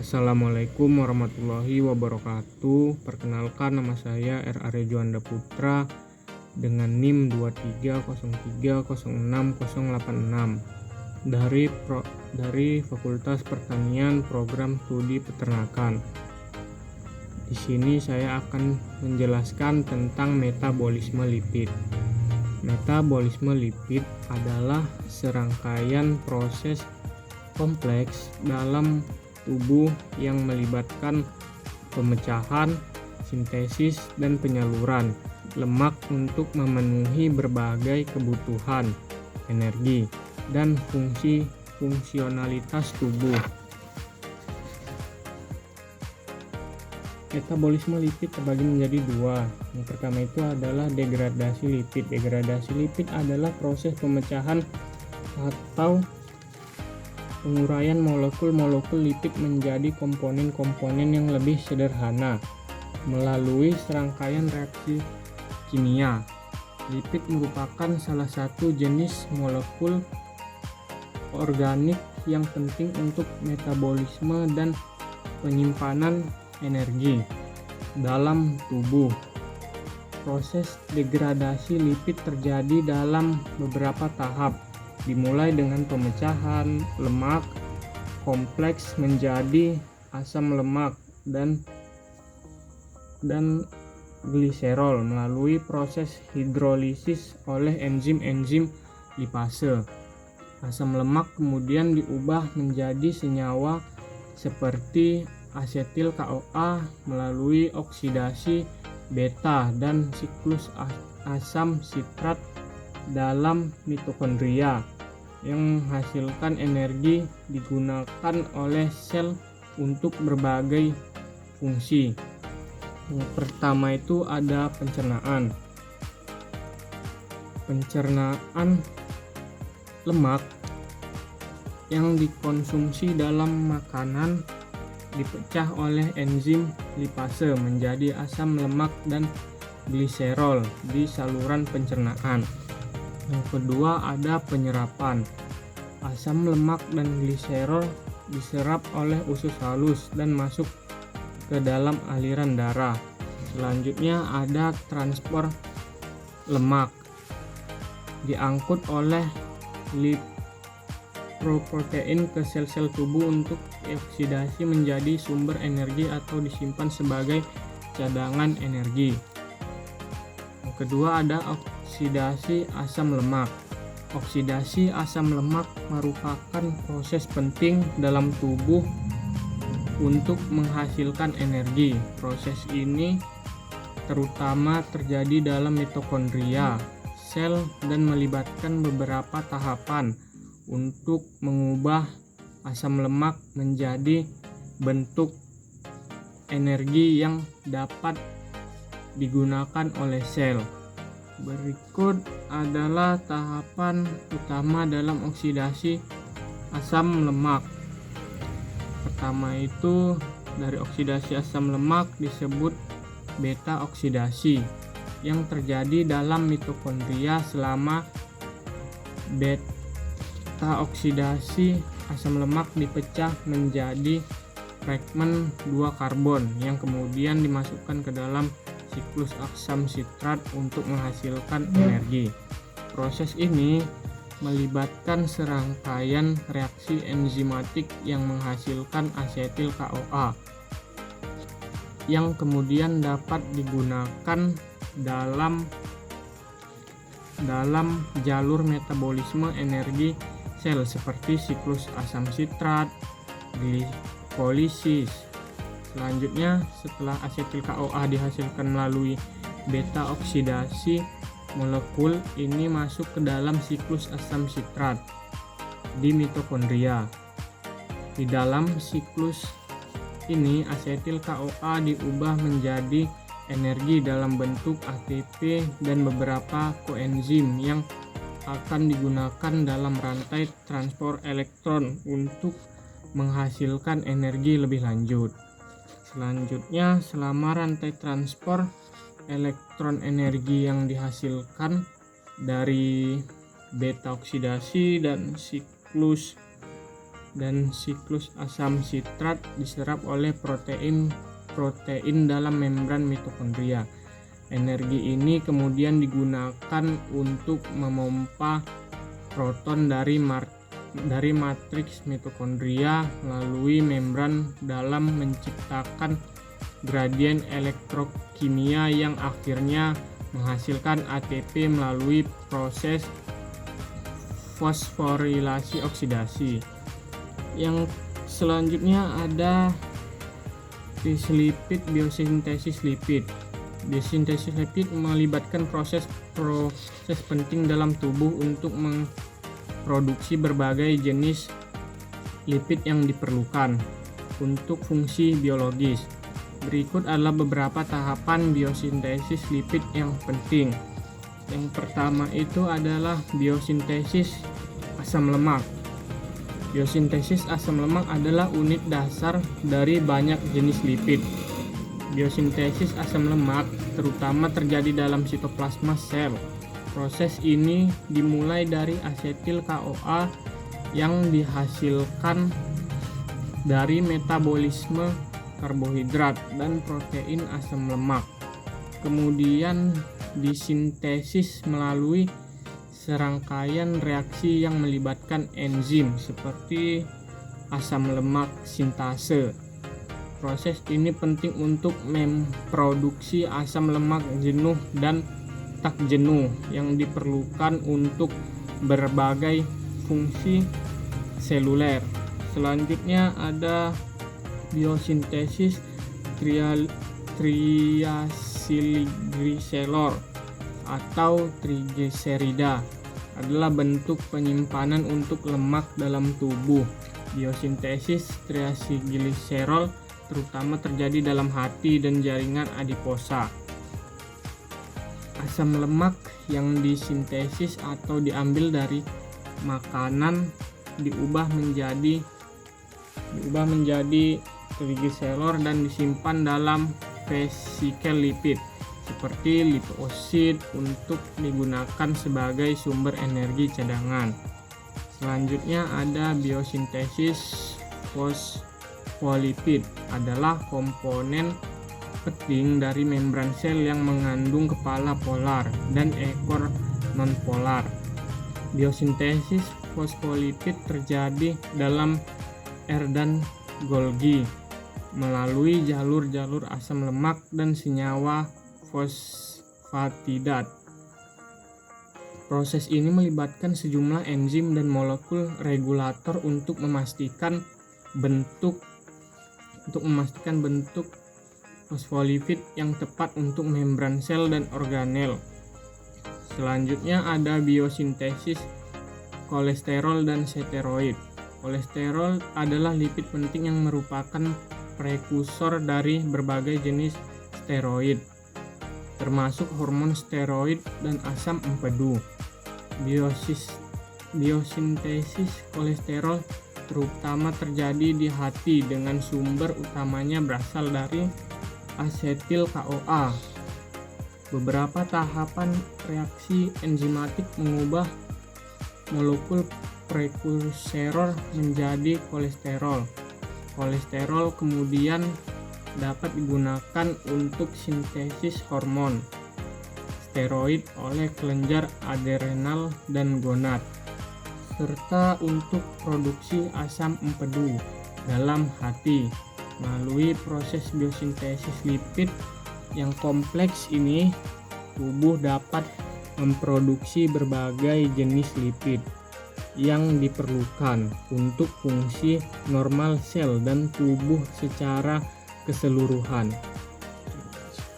Assalamualaikum warahmatullahi wabarakatuh. Perkenalkan, nama saya R. Arya Juanda Putra dengan NIM 230306086 dari Fakultas Pertanian Program Studi Peternakan. Di sini saya akan menjelaskan tentang metabolisme lipid. Metabolisme lipid adalah serangkaian proses kompleks dalam tubuh yang melibatkan pemecahan, sintesis, dan penyaluran lemak untuk memenuhi berbagai kebutuhan energi dan fungsionalitas tubuh. Metabolisme lipid terbagi menjadi dua. Yang pertama itu adalah degradasi lipid. Degradasi lipid adalah proses pemecahan atau penguraian molekul-molekul lipid menjadi komponen-komponen yang lebih sederhana melalui serangkaian reaksi kimia. Lipid merupakan salah satu jenis molekul organik yang penting untuk metabolisme dan penyimpanan energi dalam tubuh. Proses degradasi lipid terjadi dalam beberapa tahap, dimulai dengan pemecahan lemak kompleks menjadi asam lemak dan gliserol melalui proses hidrolisis oleh enzim-enzim lipase. Asam lemak kemudian diubah menjadi senyawa seperti asetil CoA melalui oksidasi beta dan siklus asam sitrat dalam mitokondria yang menghasilkan energi digunakan oleh sel untuk berbagai fungsi. Yang pertama itu ada pencernaan. Pencernaan lemak yang dikonsumsi dalam makanan dipecah oleh enzim lipase menjadi asam lemak dan gliserol di saluran pencernaan. Yang kedua ada penyerapan. Asam lemak dan gliserol diserap oleh usus halus dan masuk ke dalam aliran darah. Selanjutnya ada transport lemak. Diangkut oleh lipoprotein ke sel-sel tubuh untuk dioksidasi menjadi sumber energi atau disimpan sebagai cadangan energi. Yang kedua ada oksidasi asam lemak. Oksidasi asam lemak merupakan proses penting dalam tubuh untuk menghasilkan energi. Proses ini terutama terjadi dalam mitokondria sel dan melibatkan beberapa tahapan untuk mengubah asam lemak menjadi bentuk energi yang dapat digunakan oleh sel. Berikut adalah tahapan utama dalam oksidasi asam lemak. Pertama itu dari oksidasi asam lemak disebut beta oksidasi yang terjadi dalam mitokondria selama beta oksidasi asam lemak dipecah menjadi fragmen 2 karbon yang kemudian dimasukkan ke dalam siklus asam sitrat untuk menghasilkan energi. Proses ini melibatkan serangkaian reaksi enzimatik yang menghasilkan asetil CoA yang kemudian dapat digunakan dalam jalur metabolisme energi sel seperti siklus asam sitrat, glikolisis. Selanjutnya, setelah asetil CoA dihasilkan melalui beta oksidasi, molekul ini masuk ke dalam siklus asam sitrat di mitokondria. Di dalam siklus ini, asetil CoA diubah menjadi energi dalam bentuk ATP dan beberapa koenzim yang akan digunakan dalam rantai transport elektron untuk menghasilkan energi lebih lanjut. Selanjutnya, selama rantai transport elektron energi yang dihasilkan dari beta oksidasi dan siklus dan siklus asam sitrat diserap oleh protein dalam membran mitokondria. Energi ini kemudian digunakan untuk memompa proton dari matriks mitokondria melalui membran dalam menciptakan gradien elektrokimia yang akhirnya menghasilkan ATP melalui proses fosforilasi oksidasi. Yang selanjutnya ada dislipid, biosintesis lipid. Biosintesis lipid melibatkan proses penting dalam tubuh untuk memproduksi berbagai jenis lipid yang diperlukan untuk fungsi biologis. Berikut adalah beberapa tahapan biosintesis lipid yang penting. Yang pertama itu adalah biosintesis asam lemak. Biosintesis asam lemak adalah unit dasar dari banyak jenis lipid. Biosintesis asam lemak terutama terjadi dalam sitoplasma sel. Proses ini dimulai dari asetil CoA yang dihasilkan dari metabolisme karbohidrat dan protein asam lemak. Kemudian disintesis melalui serangkaian reaksi yang melibatkan enzim seperti asam lemak sintase. Proses ini penting untuk memproduksi asam lemak jenuh dan tak jenuh yang diperlukan untuk berbagai fungsi seluler. Selanjutnya ada biosintesis triacylglycerol atau trigliserida adalah bentuk penyimpanan untuk lemak dalam tubuh. Biosintesis triacylglycerol terutama terjadi dalam hati dan jaringan adiposa. Asam lemak yang disintesis atau diambil dari makanan diubah menjadi trigliserol dan disimpan dalam vesikel lipid seperti liposit untuk digunakan sebagai sumber energi cadangan. Selanjutnya ada biosintesis fosfolipid adalah komponen penting dari membran sel yang mengandung kepala polar dan ekor nonpolar. Biosintesis fosfolipid terjadi dalam dan Golgi melalui jalur-jalur asam lemak dan senyawa fosfatidat. Proses ini melibatkan sejumlah enzim dan molekul regulator untuk memastikan bentuk fosfolipid yang tepat untuk membran sel dan organel. Selanjutnya ada biosintesis kolesterol dan steroid. Kolesterol adalah lipid penting yang merupakan prekursor dari berbagai jenis steroid, termasuk hormon steroid dan asam empedu. Biosintesis kolesterol terutama terjadi di hati dengan sumber utamanya berasal dari asetil CoA. Beberapa tahapan reaksi enzimatik mengubah molekul prekursoror menjadi kolesterol. Kolesterol kemudian dapat digunakan untuk sintesis hormon steroid oleh kelenjar adrenal dan gonad, serta untuk produksi asam empedu dalam hati. Melalui proses biosintesis lipid yang kompleks ini, tubuh dapat memproduksi berbagai jenis lipid yang diperlukan untuk fungsi normal sel dan tubuh secara keseluruhan.